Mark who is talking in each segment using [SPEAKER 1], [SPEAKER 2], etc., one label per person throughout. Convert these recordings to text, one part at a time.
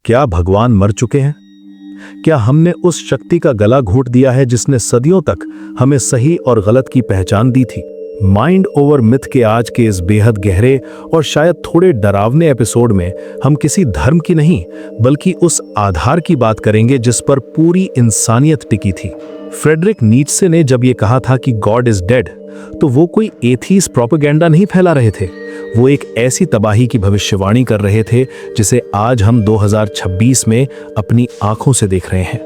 [SPEAKER 1] क्या भगवान मर चुके हैं? क्या हमने उस शक्ति का गला घोंट दिया है जिसने सदियों तक हमें सही और गलत की पहचान दी थी? माइंड ओवर मिथ के आज के इस बेहद गहरे और शायद थोड़े डरावने एपिसोड में हम किसी धर्म की नहीं बल्कि उस आधार की बात करेंगे जिस पर पूरी इंसानियत टिकी थी। फ्रेडरिक नीत्शे ने जब ये कहा था कि गॉड इज डेड, तो वो कोई एथीस्ट प्रोपेगेंडा नहीं फैला रहे थे। वो एक ऐसी तबाही की भविष्यवाणी कर रहे थे जिसे आज हम 2026 में अपनी आंखों से देख रहे हैं।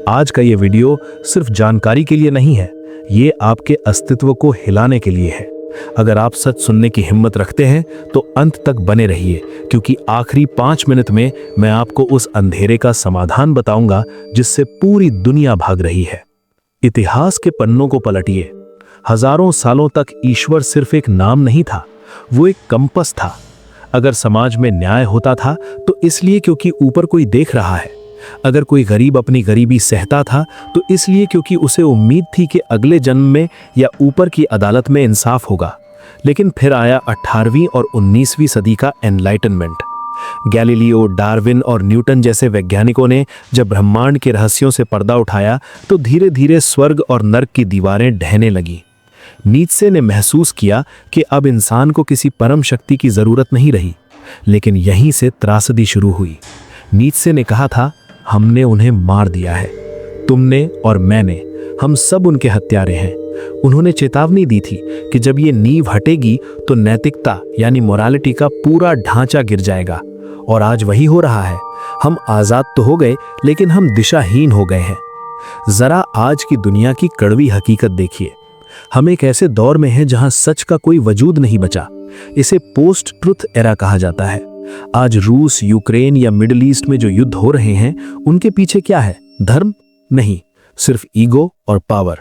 [SPEAKER 1] आज का ये वीडियो सिर्फ जानकारी के लिए नहीं है, ये आपके अस्तित्व को हिलाने के लिए है। अगर आप सच सुनने की हिम्मत रखते हैं तो अंत तक बने रहिए, क्योंकि आखिरी 5 मिनट में मैं आपको उस अंधेरे का समाधान बताऊंगा जिससे पूरी दुनिया भाग रही है। इतिहास के पन्नों को पलटिए। हजारों सालों तक ईश्वर सिर्फ एक नाम नहीं था, वो एक कंपस था। अगर समाज में न्याय होता था तो इसलिए क्योंकि ऊपर कोई देख रहा है। अगर कोई गरीब अपनी गरीबी सहता था तो इसलिए क्योंकि उसे उम्मीद थी कि अगले जन्म में या ऊपर की अदालत में इंसाफ होगा। लेकिन फिर आया 18वीं और 19वीं सदी का एनलाइटनमेंट। गैलीलियो, डार्विन और न्यूटन जैसे वैज्ञानिकों ने जब ब्रह्मांड के रहस्यों से पर्दा उठाया तो धीरे धीरे स्वर्ग और नर्क की दीवारें ढहने लगी। नीत्शे ने महसूस किया कि अब इंसान को किसी परम शक्ति की जरूरत नहीं रही। लेकिन यहीं से त्रासदी शुरू हुई। नीत्शे ने कहा था, हमने उन्हें मार दिया है, तुमने और मैंने, हम सब उनके हत्यारे हैं। उन्होंने चेतावनी दी थी कि जब ये नींव हटेगी तो नैतिकता यानी मोरालिटी का पूरा ढांचा गिर जाएगा। और आज वही हो रहा है। हम आजाद तो हो गए, लेकिन हम दिशाहीन हो गए हैं। जरा आज की दुनिया की कड़वी हकीकत देखिए। हम एक ऐसे दौर में हैं जहां सच का कोई वजूद नहीं बचा। इसे पोस्ट ट्रुथ एरा कहा जाता है। आज रूस, यूक्रेन या मिडिल ईस्ट में जो युद्ध हो रहे हैं, उनके पीछे क्या है? धर्म नहीं, सिर्फ ईगो और पावर।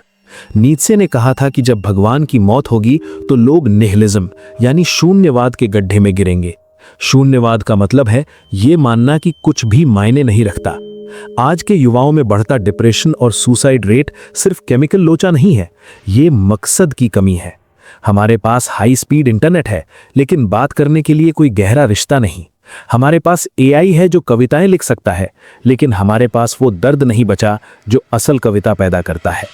[SPEAKER 1] नीत्शे ने कहा था कि जब भगवान की मौत होगी तो लोग निहिलिज्म यानी शून्यवाद के गड्ढे में गिरेंगे। शून्यवाद का मतलब है ये मानना कि कुछ भी मायने नहीं रखता। आज के युवाओं में बढ़ता डिप्रेशन और सुसाइड रेट सिर्फ केमिकल लोचा नहीं है, ये मकसद की कमी है। हमारे पास हाई स्पीड इंटरनेट है, लेकिन बात करने के लिए कोई गहरा रिश्ता नहीं। हमारे पास एआई है जो कविताएं लिख सकता है, लेकिन हमारे पास वो दर्द नहीं बचा जो असल कविता पैदा करता है।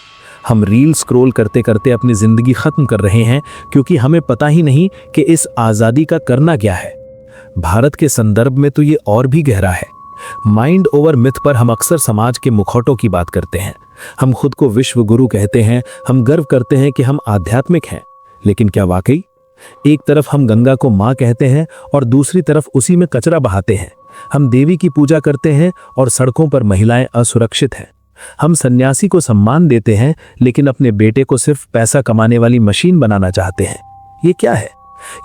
[SPEAKER 1] हम रील स्क्रॉल करते करते अपनी जिंदगी खत्म कर रहे हैं क्योंकि हमें पता ही नहीं कि इस आजादी का करना क्या है। भारत के संदर्भ में तो ये और भी गहरा है। माइंड ओवर मिथ पर हम अक्सर समाज के मुखौटों की बात करते हैं। हम खुद को विश्व गुरु कहते हैं, हम गर्व करते हैं कि हम आध्यात्मिक हैं, लेकिन क्या वाकई? एक तरफ हम गंगा को मां कहते हैं और दूसरी तरफ उसी में कचरा बहाते हैं। हम देवी की पूजा करते हैं और सड़कों पर महिलाएं असुरक्षित हैं। हम सन्यासी को सम्मान देते हैं, लेकिन अपने बेटे को सिर्फ पैसा कमाने वाली मशीन बनाना चाहते हैं। ये क्या है?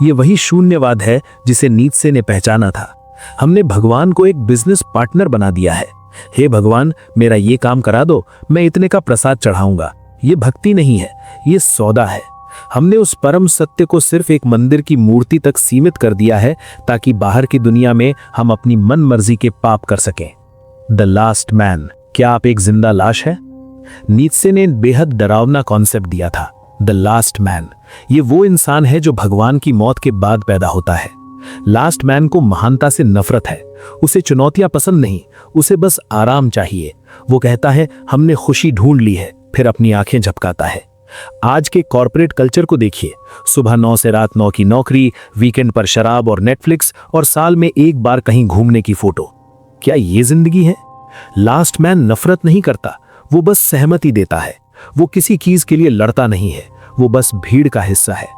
[SPEAKER 1] ये वही शून्यवाद है जिसे नीत्शे ने पहचाना था। हमने भगवान को एक बिजनेस पार्टनर बना दिया है। हे भगवान, मेरा ये काम करा दो, मैं इतने का प्रसाद चढ़ाऊंगा। ये भक्ति नहीं है, ये सौदा है। हमने उस परम सत्य को सिर्फ एक मंदिर की मूर्ति तक सीमित कर दिया है ताकि बाहर की दुनिया में हम अपनी मन मर्जी के पाप कर सकें। द लास्ट मैन, क्या आप एक जिंदा लाश है? नीत्शे ने बेहद डरावना कॉन्सेप्ट दिया था, द लास्ट मैन। ये वो इंसान है जो भगवान की मौत के बाद पैदा होता है। लास्ट मैन को महानता से नफरत है। उसे चुनौतियां पसंद नहीं, उसे बस आराम चाहिए। वो कहता है, हमने खुशी ढूंढ ली है, फिर अपनी आंखें झपकाता है। आज के कॉर्पोरेट कल्चर को देखिए। सुबह 9 से रात 9 की नौकरी, वीकेंड पर शराब और नेटफ्लिक्स, और साल में एक बार कहीं घूमने की फोटो। क्या ये जिंदगी है? लास्ट मैन नफरत नहीं करता, वो बस सहमति देता है। वो किसी चीज के लिए लड़ता नहीं है, वो बस भीड़ का हिस्सा है।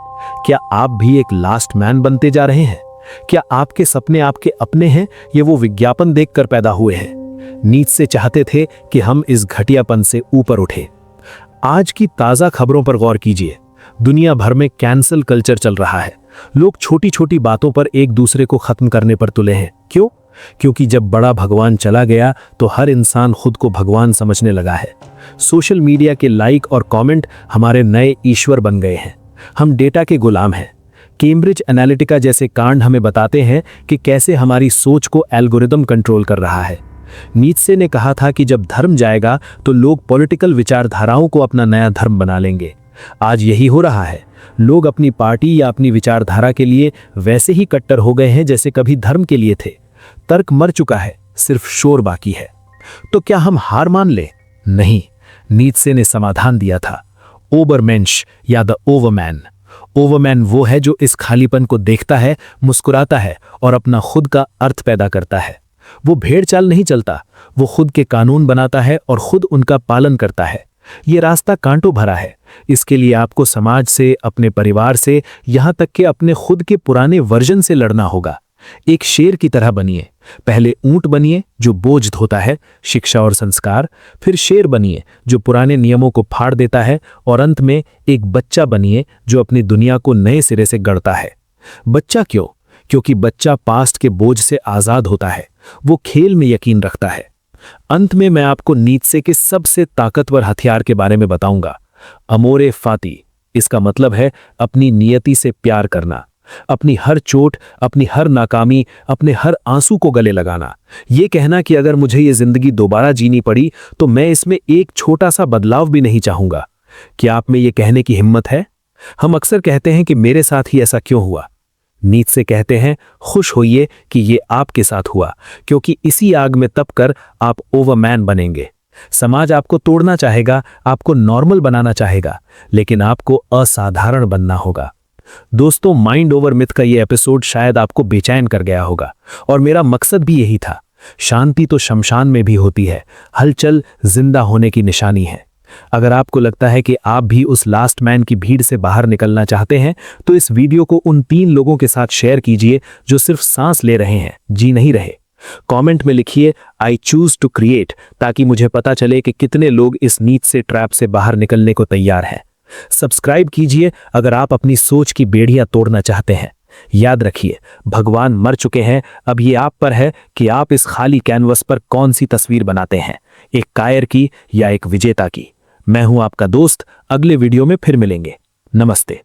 [SPEAKER 1] क्या आप भी एक लास्ट मैन बनते जा रहे हैं? क्या आपके सपने आपके अपने हैं या वो विज्ञापन देखकर पैदा हुए हैं? नीत्शे चाहते थे कि हम इस घटियापन से ऊपर उठे। आज की ताजा खबरों पर गौर कीजिए। दुनिया भर में कैंसल कल्चर चल रहा है। लोग छोटी छोटी बातों पर एक दूसरे को खत्म करने पर तुले हैं। क्यों? क्योंकि जब बड़ा भगवान चला गया तो हर इंसान खुद को भगवान समझने लगा है। सोशल मीडिया के लाइक और कमेंट हमारे नए ईश्वर बन गए हैं। हम डेटा के गुलाम हैं। कैम्ब्रिज एनालिटिका जैसे कांड हमें बताते हैं कि कैसे हमारी सोच को एल्गोरिदम कंट्रोल कर रहा है। नीत्शे ने कहा था कि जब धर्म जाएगा तो लोग पॉलिटिकल विचारधाराओं को अपना नया धर्म बना लेंगे। आज यही हो रहा है। लोग अपनी पार्टी या अपनी विचारधारा के लिए वैसे ही कट्टर हो गए हैं जैसे कभी धर्म के लिए थे। तर्क मर चुका है, सिर्फ शोर बाकी है। तो क्या हम हार मान ले? नहीं, नीत्शे ने समाधान दिया था, ओबरमेंश या द ओवरमैन। ओवरमैन वो है जो इस खालीपन को देखता है, मुस्कुराता है और अपना खुद का अर्थ पैदा करता है। वो भेड़ चाल नहीं चलता, वो खुद के कानून बनाता है और खुद उनका पालन करता है। ये रास्ता कांटों भरा है। इसके लिए आपको समाज से, अपने परिवार से, यहां तक कि अपने खुद के पुराने वर्जन से लड़ना होगा। एक शेर की तरह बनिए। पहले ऊंट बनिए जो बोझ ढोता है, शिक्षा और संस्कार। फिर शेर बनिए जो पुराने नियमों को फाड़ देता है, और अंत में एक बच्चा बनिए जो अपनी दुनिया को नए सिरे से गढ़ता है। बच्चा क्यों? क्योंकि बच्चा पास्ट के बोझ से आजाद होता है, वो खेल में यकीन रखता है। अंत में मैं आपको नीत्शे के सबसे ताकतवर हथियार के बारे में बताऊंगा, अमोरे फाती। इसका मतलब है अपनी नियति से प्यार करना, अपनी हर चोट, अपनी हर नाकामी, अपने हर आंसू को गले लगाना। ये कहना कि अगर मुझे ये जिंदगी दोबारा जीनी पड़ी तो मैं इसमें एक छोटा सा बदलाव भी नहीं चाहूंगा। क्या आप में ये कहने की हिम्मत है? हम अक्सर कहते हैं कि मेरे साथ ही ऐसा क्यों हुआ। नीत्शे कहते हैं, खुश होइए कि ये आपके साथ हुआ, क्योंकि इसी आग में तपकर आप ओवरमैन बनेंगे। समाज आपको तोड़ना चाहेगा, आपको नॉर्मल बनाना चाहेगा, लेकिन आपको असाधारण बनना होगा। दोस्तों, माइंड ओवर मिथ का ये एपिसोड शायद आपको बेचैन कर गया होगा, और मेरा मकसद भी यही था। शांति तो शमशान में भी होती है, हलचल जिंदा होने की निशानी है। अगर आपको लगता है कि आप भी उस लास्ट मैन की भीड़ से बाहर निकलना चाहते हैं, तो इस वीडियो को उन 3 लोगों के साथ शेयर कीजिए जो सिर्फ सांस ले रहे हैं, जी नहीं रहे। कमेंट में लिखिए आई चूज टू क्रिएट, ताकि मुझे पता चले कि कितने लोग इस नीत्शे ट्रैप से बाहर निकलने को तैयार हैं। सब्सक्राइब कीजिए अगर आप अपनी सोच की बेड़ियां तोड़ना चाहते हैं। याद रखिए, भगवान मर चुके हैं, अब ये आप पर है कि आप इस खाली कैनवस पर कौन सी तस्वीर बनाते हैं, एक कायर की या एक विजेता की। मैं हूं आपका दोस्त, अगले वीडियो में फिर मिलेंगे। नमस्ते।